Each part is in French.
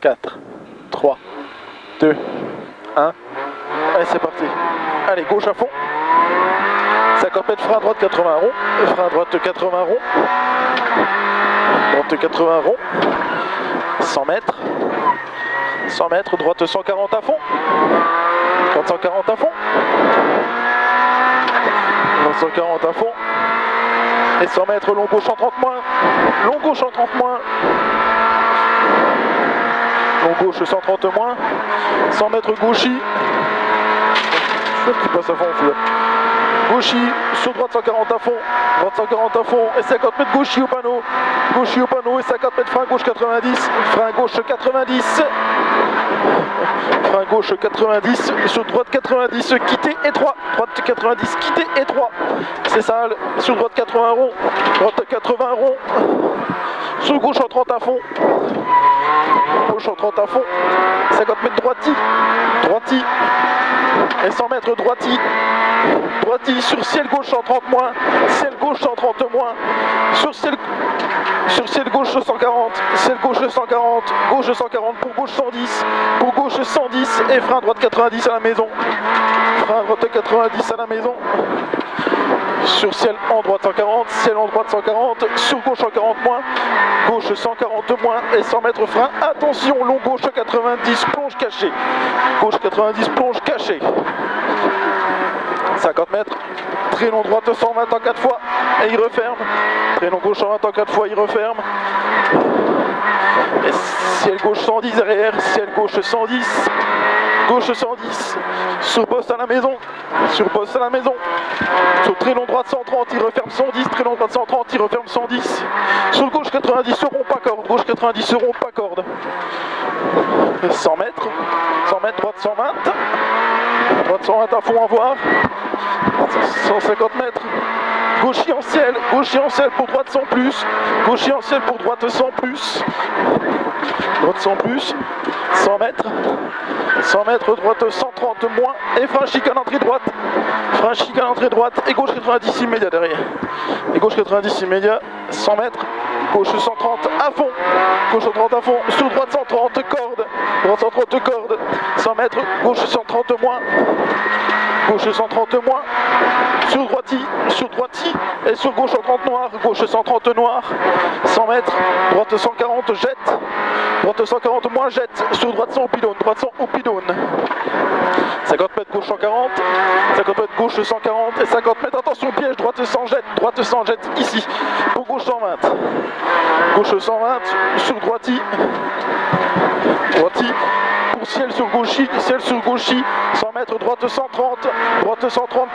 4, 3, 2, 1. Allez, c'est parti. Allez, gauche à fond. 50 mètres, frein à droite, 80 rond. Frein à droite, 80 rond. Droite, 80 rond. 100 mètres. 100 mètres, droite, 140 à fond. Droite, 140 à fond. Droite, 140 à fond. Et 100 mètres, long gauche en 30 moins. Long gauche en 30 moins. Long gauche 130 moins. 100 mètres gauchis. Je sais qu'il passe à fond celui-là. Gauchis, sur droite 140 à fond. Droite 140 à fond. Et 50 mètres gauchis au panneau. Gauchis au panneau et 50 mètres frein gauche 90. Frein gauche 90. Frein gauche 90. Sur droite 90. Quitté étroit. Droite 90. Quitté étroit. C'est ça. Sur droite 80 rond. Droite 80 rond. Sur gauche en 30 à fond. Gauche en 30 à fond. 50 mètres droiti. Droiti. Et 100 mètres droiti. Droiti sur ciel gauche en 30 moins. Ciel gauche en 30 moins. Sur ciel gauche 140. Ciel gauche 140. Gauche 140 pour gauche 110. Pour gauche 110. Et frein droite 90 à la maison. Frein droite 90 à la maison. Sur ciel en droite 140, ciel en droite 140, sur gauche 140 moins, gauche 140 moins et 100 mètres frein. Attention, long gauche 90, plonge cachée. Gauche 90, plonge cachée. 50 mètres, très long droite 120 en 4 fois et il referme. Très long gauche 120 en 4 fois, il referme. Et ciel gauche 110 derrière, ciel gauche 110. Gauche 110, sur poste à la maison, sur poste à la maison, sur très long droite 130, il referme 110, très long droite 130, il referme 110, sur gauche 90 rond pas corde, gauche 90 rond pas corde, 100 mètres, droite 120, droite 120 à fond à voir, 150 mètres, gauchis en ciel pour droite 100 plus, gauchis en ciel pour droite 100 plus, droite 100 plus, 100 mètres, 100 mètres, droite 130 moins, et frein chicane entrée droite, frein chicane entrée droite, et gauche 90 immédiat derrière, et gauche 90 immédiat, 100 mètres, gauche 130 à fond, gauche 130 à fond, sur droite 130 corde, droite 130 corde, 100 mètres, gauche 130 moins, gauche 130 moins, sur droiti, et sur gauche en 30 noir, gauche 130 noir, 100 mètres, droite 140 jette, droite 140 moins jette, sur droite 100 au pylône, droite 100 au pylône, 50 mètres gauche 140, 50 mètres gauche 140 et 50 mètres, attention piège, droite 100 jette ici, pour gauche 120, gauche 120, sur droiti, pour ciel sur gauchis, 100 mètres, droite 130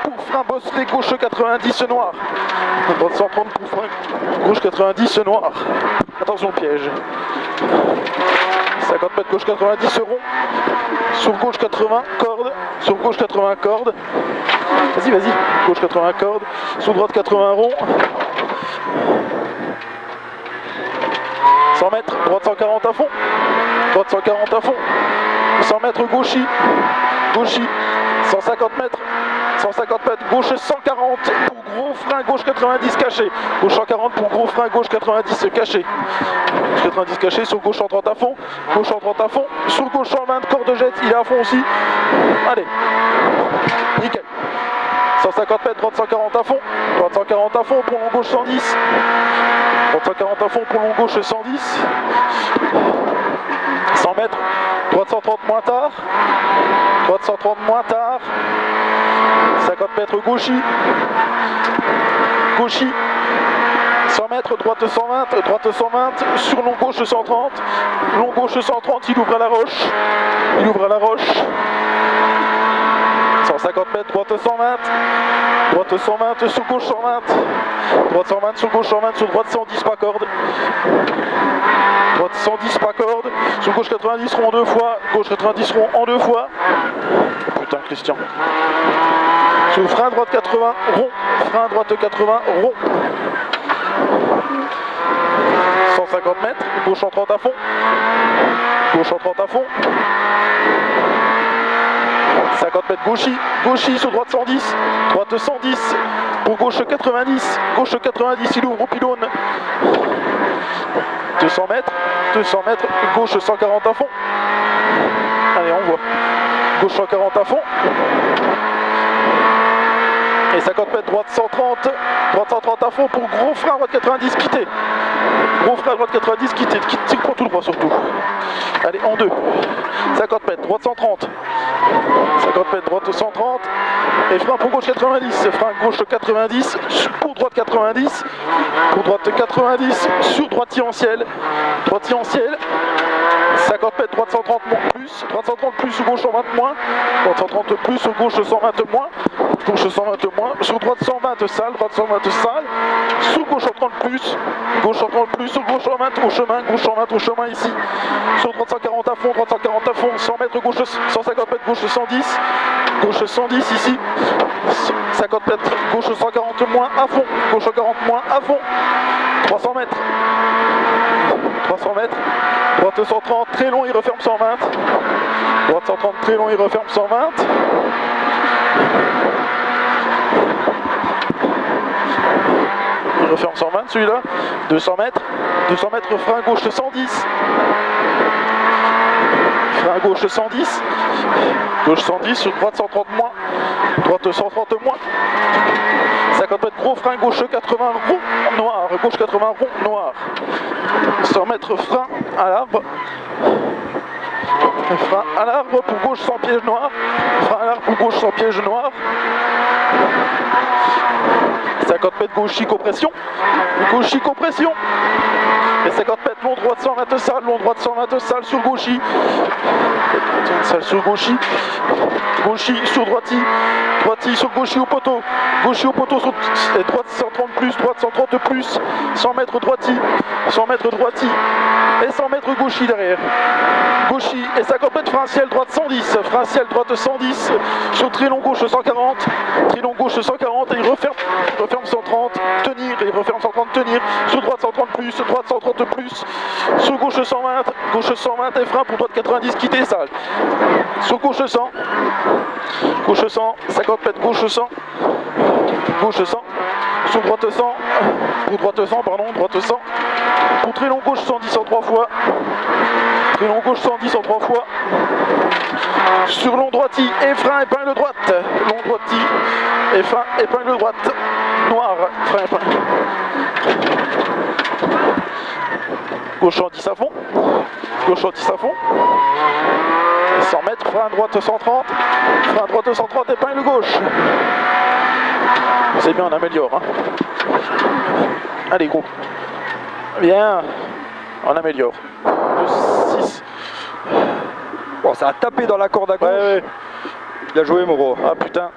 pour frein bosselé, gauche 90 noir, droite 130 pour frein, gauche 90 noir, attention piège, 50 mètres gauche 90 rond, sur gauche 80 corde, sur gauche 80 corde, vas-y, gauche 80 corde, sur droite 80 rond, 100 mètres, droite 140 à fond, droite 140 à fond, 100 mètres gauchis, 150 mètres, gauche 140 pour gros frein, gauche 90 caché, gauche 140 pour gros frein, gauche 90 caché, 90 caché, sur gauche 130 à fond, sur gauche 120, corde jette, il est à fond aussi, allez, nickel, 150 mètres, droite 140 à fond, pour long gauche 110, droite 140 à fond, pour long gauche 110, 100 mètres, droite 130 moins tard, 50 mètres gauchis, 100 mètres, droite 120, sur long gauche 130, il ouvre à la roche, 150 mètres, droite 120, sur gauche 120, droite 120, sur gauche 120, sur droite 110 pas corde, droite 110 pas corde, sur gauche 90 rond en 2 fois, gauche 90 rond en 2 fois, putain Christian, sur frein droite 80 rond, 150 mètres, gauche en 30 à fond, 50 mètres gauchis, sur droite 110, Pour gauche 90, il ouvre au pylône. 200 mètres, gauche 140 à fond. Allez, on voit. Gauche 140 à fond. Et 50 mètres, droite 130 à fond pour gros frein à droite 90 quitté. Gros frein à droite 90 quitté, qui tire pour tout droit surtout. Allez, en deux. 50 mètres, droite 130. 50 mètres, droite 130. Et frein pour gauche 90. Frein gauche 90, pour droite 90. Pour droite 90, sur droitier en ciel. Droitier en ciel. 50 mètres, droite 130 plus. Droite 130 plus, sur gauche 120 moins. Droite 130 plus, sur gauche 120 moins. Gauche 120 moins. Sur droite 120 salle. Droite 120 salle. Sur gauche 130 plus. Gauche 130 plus, sur gauche 120 au chemin. Gauche 120 au chemin ici. Sur droite 140 à fond. Droite 140 à fond. 100 mètres, gauche 150 mètres, gauche 110. Gauche 110 ici. 50 mètres, gauche 140 moins à fond. Gauche 140 moins à fond. 300 mètres. 300 mètres. Droite 130, très long, il referme 120. Droite 130, très long, il referme 120. Il referme 120 celui-là. 200 mètres, frein gauche 110. Frein gauche 110. Gauche 110, sur droite 130 moins. Droite 130 moins. 50 mètres, gros frein gauche 80 rond noir. Gauche 80 rond noir. 100 mètres, frein à l'arbre. Frein à l'arbre pour gauche sans piège noir. Frein à l'arbre pour gauche sans piège noir. 50 mètres, gauchis compression. Gauchis compression. Et 50 mètres, long droite 120 salles. Long droite 120 salles sur gauchis. Salle sur gauchis. Gauchis sur droiti. Droiti sur gauchis au poteau. Gauchis au poteau sur droite 130 plus. Droite 130 plus. 100 mètres droiti. 100 mètres droiti. Et 100 mètres gauchis derrière. Gauchis et 50 mètres frein ciel droite 110. Frein ciel droite 110. Sur très long gauche 140. Très long gauche 140. Et il referme 130. Tenir. Et il referme 130 tenir. Sur droite 130 plus. Droite 130 plus. Sur gauche 120. Gauche 120 et frein pour droite 90 quitter salle. Sur gauche 100. Gauche 100. 50 mètres gauche 100. Gauche 100. Sur droite 100. Pour droite 100 pardon. Droite 100. Pour très long gauche 110 en 3 fois. Très long gauche 110 en 3 fois. Sur long droiti et frein épingle droite. Long droiti et frein épingle droite. Noir, frein épingle. Gauche 110 à fond. Gauche 110 à fond. 100 mètres, frein droite 130. Frein droite 130, épingle gauche. C'est bien, on améliore. Hein. Allez, gros. Bien. On améliore. 6. Bon, ça a tapé dans la corde à gauche. Ouais. Bien joué, Moreau. Ah putain.